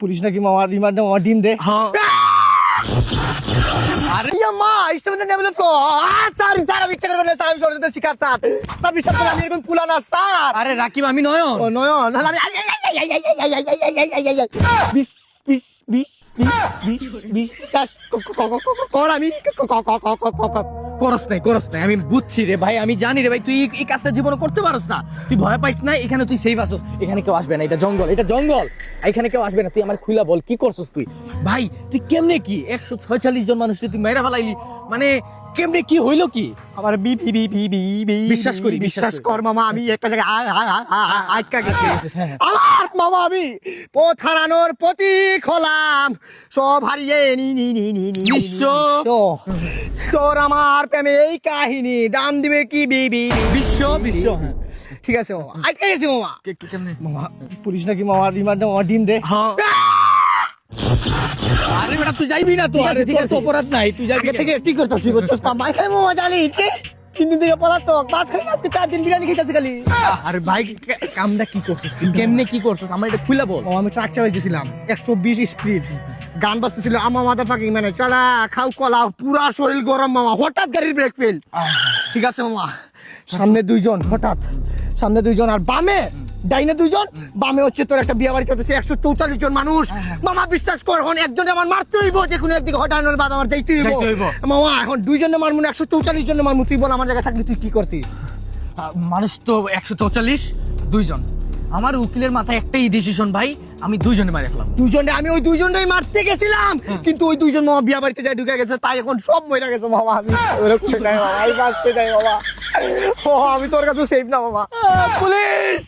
Police নাকি মামা রিমান্ডে মামা ডিম দে। হ্যাঁ আরে মা স্টুডেন্ট নেবে তো স্যার তারা ইচ্ছা করে স্যার আমি সরতে শিকার স্যার স্যার বিশ্বাস করে আমি এরকম পুলানা স্যার। আরে রাকিব আমি নয়ন। ও নয়ন না আমি বিশ বিশ বিশ বিশ বিশ বিশ্বাস কর আমি করস নাই আমি বুঝছি রে ভাই, আমি জানি রে ভাই তুই এই কাজটা জীবনে করতে পারস না। তুই ভয় পাইস না, এখানে তুই সেফ আসস, এখানে কেউ আসবে না, এটা জঙ্গল এখানে কেউ আসবে না। তুই আমার খুলা বল কি করছস তুই ভাই? তুই কেমনে কি 146 জন মানুষ তুই মেরা ফেলাইলি, মানে কেমনে কি হইলো কি? আমার বি বি বি বি বি বি বিশ্বাস কর মামা আমি একটা জায়গায় আটকা গেছি। আমার মামা আমি পথ হারানোর প্রতীক হলাম, সব হারিয়ে নি নি নি নি নি বিশ্ব। তোর আমার প্রেমে এই কাহিনী দাম দিবে কি বিবি বিশ্ব ঠিক আছে মামা আটকে গেছি মামা। কেমনে? মামা পুলিশ নাকি মামা রিমান্ডে মামা ডিম দে। হ্যাঁ আরে বেটা তুই যাইবি না তো, ঠিক আছে, আরে ঠিক তোর আছে। তো অপরাধ নাই, তুই যাবি আগে থেকে ঠিক করতেছি বুঝছস না মাই খাই মামা জানি কি 3 দিন থেকে পলাতক ভাত খাই না, আজকে 4 দিন বিরিয়ানি খাইতেছি খালি। আরে ভাই কামটা কি করছিস তুই, কেমনে কি করছিস আমার এটা খুলে বল। মামা আমি ট্রাক চালাইতেছিলাম 120 স্পিড, গান বাজতেছিল আমার মাথা পাকি মানে চালা খাও কলা পুরা শরীর গরম মামা, হঠাৎ গাড়ির ব্রেক ফেল। ঠিক আছে মামা, সামনে দুইজন হঠাৎ, সামনে দুইজন আর বামে ডাইনে দুইজন, বামে হচ্ছে তোর একটা বিয়ে বাড়ি করতেছে 144 জন মানুষ। মামা বিশ্বাস কর এখন একজনে আমার মারতে হইব, যে কোনো একদিকে হটানোর বাবা আমার দেখতে হইব মামা। এখন দুইজনে মারমু না 144 জনে মারমু, তুই বল আমার জায়গায় থাকলে তুই কি করতি? মানুষ তো 144, দুইজন। আমার উকিলের মাথায় একটাই ডিসিশন ভাই, আমি দুইজনে মারে ফেলাম। দুজনে আমি ওই দুইজনই মারতে গেছিলাম, কিন্তু ওই দুইজন মামা বিয়া বাড়িতে যাই ঢুকে গেছে, তাই এখন সব মরে গেছে মামা। আমি ওরকম নাই মামা, আমি বাঁচতে যাই মামা। ও আমি তোর কাছে সেফ না মামা। পুলিশ